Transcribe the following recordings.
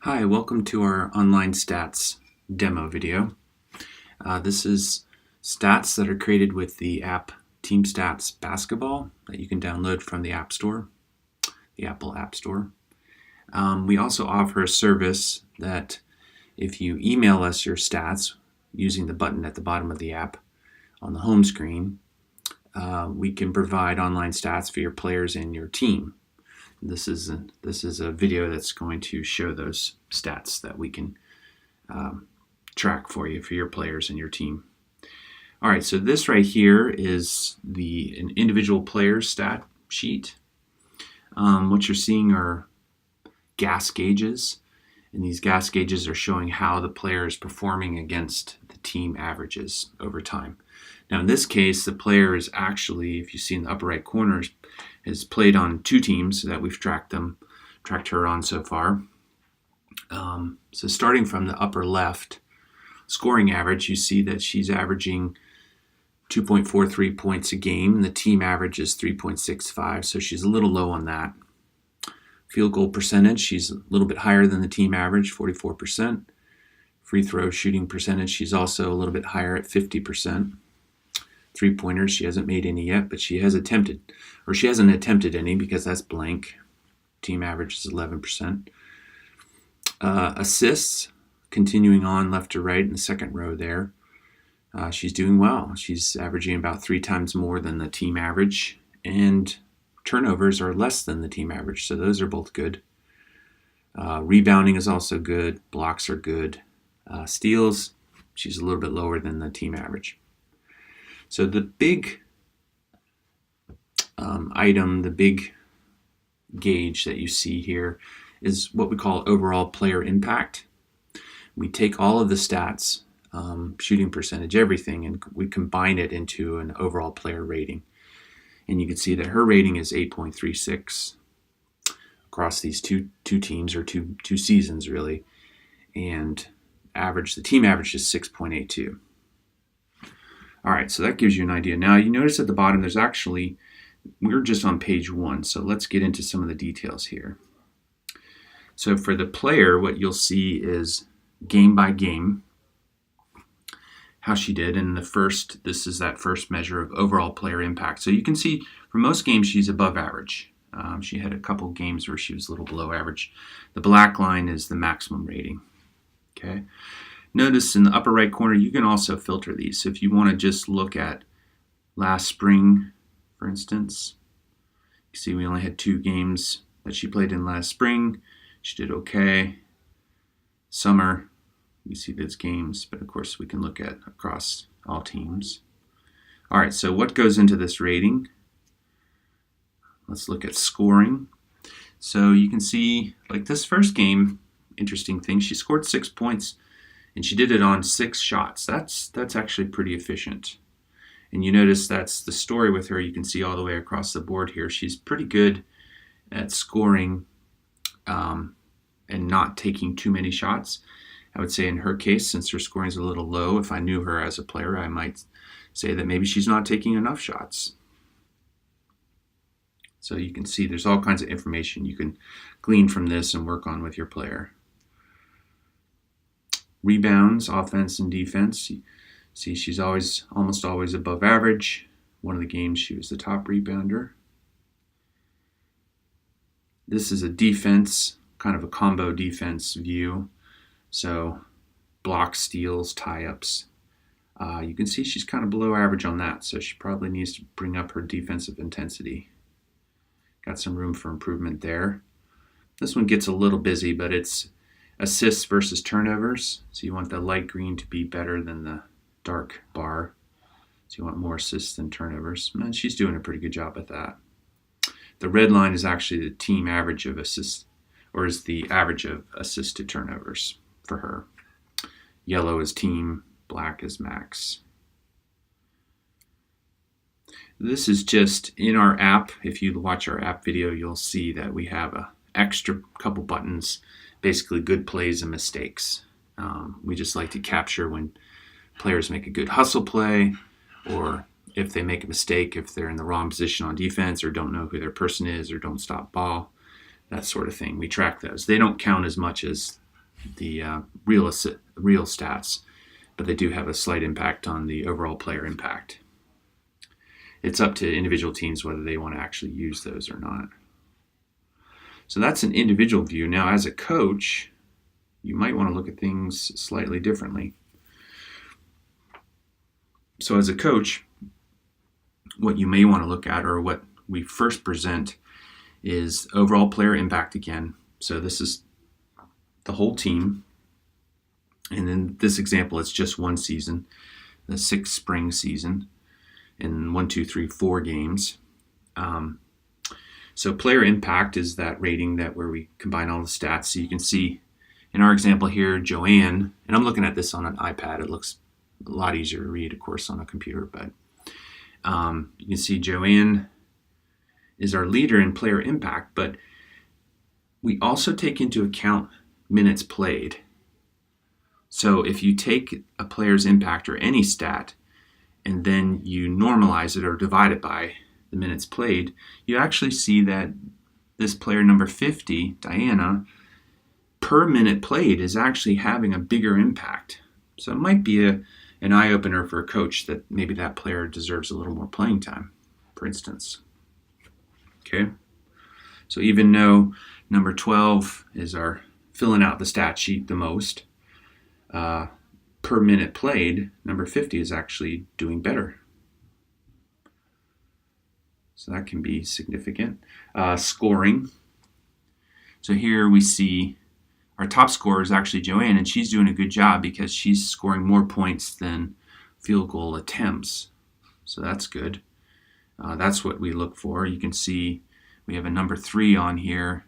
Hi, welcome to our online stats demo video. This is stats that are created with the app TeamStats Basketball that you can download from the App Store, the Apple App Store. We also offer a service that if you email us your stats using the button at the bottom of the app on the home screen, we can provide online stats for your players and your team. This is a video that's going to show those stats that we can track for you for your players and your team. All right, so this right here is an individual player stat sheet. What you're seeing are gas gauges, and these gas gauges are showing how the player is performing against the team averages over time. Now in this case, the player is actually, if you see in the upper right corners, has played on two teams that we've tracked her on so far. So starting from the upper left, scoring average, you see that she's averaging 2.43 points a game, and the team average is 3.65, so she's a little low on that. Field goal percentage, she's a little bit higher than the team average, 44%. Free throw shooting percentage, she's also a little bit higher at 50%. Three-pointers, she hasn't made any yet, but she hasn't attempted any because that's blank. Team average is 11%. Assists, continuing on left to right in the second row there. She's doing well. She's averaging about 3 times more than the team average, and turnovers are less than the team average, so those are both good. Rebounding is also good. Blocks are good. Steals, she's a little bit lower than the team average. So the big item, the big gauge that you see here is what we call overall player impact. We take all of the stats, shooting percentage, everything, and we combine it into an overall player rating. And you can see that her rating is 8.36 across these two teams, or two seasons really, and the team average is 6.82. All right, so that gives you an idea. Now you notice at the bottom we're just on page 1, so let's get into some of the details here. So for the player, what you'll see is game by game how she did. And this is that first measure of overall player impact. So you can see for most games she's above average. She had a couple games where she was a little below average. The black line is the maximum rating. Okay. Notice in the upper right corner, you can also filter these. So if you want to just look at last spring, for instance, you see we only had 2 games that she played in last spring. She did okay. Summer, you see those games, but of course we can look at across all teams. All right, so what goes into this rating? Let's look at scoring. So you can see, like this first game, interesting thing, she scored 6 points, and she did it on 6 shots. That's actually pretty efficient. And you notice that's the story with her. You can see all the way across the board here. She's pretty good at scoring and not taking too many shots. I would say in her case, since her scoring is a little low, if I knew her as a player, I might say that maybe she's not taking enough shots. So you can see there's all kinds of information you can glean from this and work on with your player. Rebounds, offense and defense. See, she's almost always above average. One of the games she was the top rebounder. This is a defense, kind of a combo defense view. So blocks, steals, tie-ups. You can see she's kind of below average on that, so she probably needs to bring up her defensive intensity. Got some room for improvement there. This one gets a little busy, but it's assists versus turnovers. So you want the light green to be better than the dark bar. So you want more assists than turnovers. And she's doing a pretty good job at that. The red line is actually the team average of assists, or is the average of assists to turnovers for her. Yellow is team, black is max. This is just in our app. If you watch our app video, you'll see that we have an extra couple buttons, basically good plays and mistakes. We just like to capture when players make a good hustle play, or if they make a mistake, if they're in the wrong position on defense, or don't know who their person is, or don't stop ball, that sort of thing. We track those. They don't count as much as real stats, but they do have a slight impact on the overall player impact. It's up to individual teams whether they want to actually use those or not. So that's an individual view. Now, as a coach, you might want to look at things slightly differently. So as a coach, what you may want to look at, or what we first present, is overall player impact again. So this is the whole team. And in this example, it's just one season, the 6 spring season, in 1, 2, 3, 4 games. So player impact is that rating that where we combine all the stats. So you can see in our example here, Joanne, and I'm looking at this on an iPad. It looks a lot easier to read, of course, on a computer, but you can see Joanne is our leader in player impact, but we also take into account minutes played. So if you take a player's impact or any stat and then you normalize it or divide it by the minutes played, you actually see that this player number 50, Diana, per minute played is actually having a bigger impact. So it might be an eye-opener for a coach that maybe that player deserves a little more playing time, for instance. Okay, so even though number 12 is our filling out the stat sheet the most, per minute played, number 50 is actually doing better. So that can be significant. Scoring. So here we see our top scorer is actually Joanne, and she's doing a good job because she's scoring more points than field goal attempts. So that's good. That's what we look for. You can see we have a number 3 on here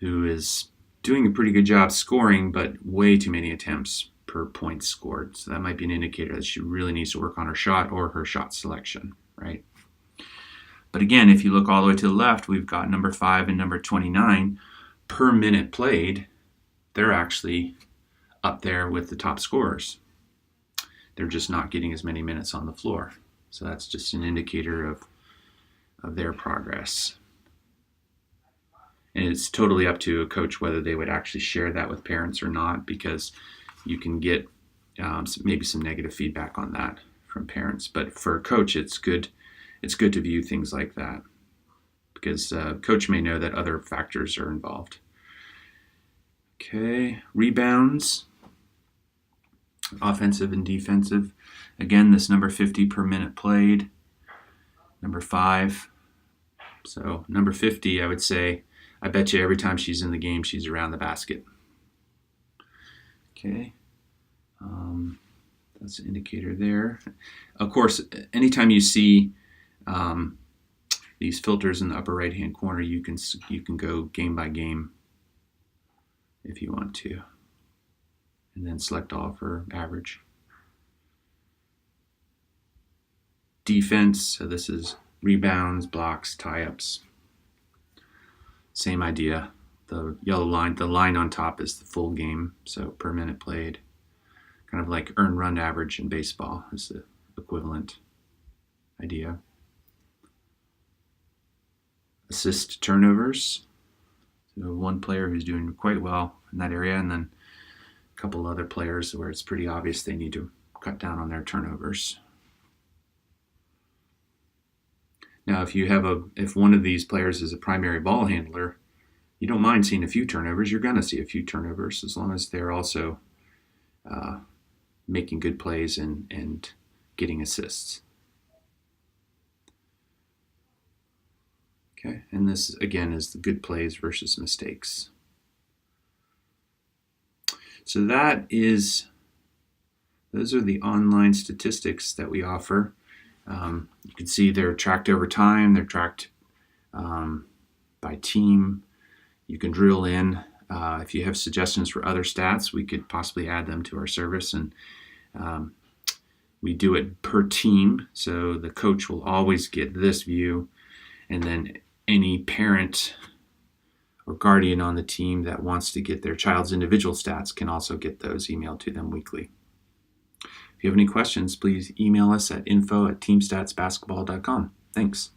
who is doing a pretty good job scoring, but way too many attempts per point scored. So that might be an indicator that she really needs to work on her shot or her shot selection, right? But again, if you look all the way to the left, we've got number 5 and number 29 per minute played. They're actually up there with the top scorers. They're just not getting as many minutes on the floor. So that's just an indicator of their progress. And it's totally up to a coach whether they would actually share that with parents or not, because you can get maybe some negative feedback on that from parents. But for a coach, it's good to view things like that, because coach may know that other factors are involved. Okay, rebounds, offensive and defensive. Again, this number 50 per minute played, number 5. So number 50, I would say, I bet you every time she's in the game, she's around the basket. Okay, that's an indicator there. Of course, anytime you see these filters in the upper right-hand corner, you can go game by game if you want to, and then select all for average. Defense, so this is rebounds, blocks, tie-ups. Same idea. The yellow line, the line on top is the full game, so per minute played. Kind of like earned run average in baseball is the equivalent idea. Assist turnovers. So one player who's doing quite well in that area, and then a couple other players where it's pretty obvious they need to cut down on their turnovers. Now, if one of these players is a primary ball handler, you don't mind seeing a few turnovers. You're going to see a few turnovers as long as they're also making good plays and getting assists. Okay, and this again is the good plays versus mistakes. So those are the online statistics that we offer. You can see they're tracked over time. They're tracked by team. You can drill in. If you have suggestions for other stats, we could possibly add them to our service. And we do it per team, so the coach will always get this view, and then any parent or guardian on the team that wants to get their child's individual stats can also get those emailed to them weekly. If you have any questions, please email us at info@teamstatsbasketball.com. Thanks.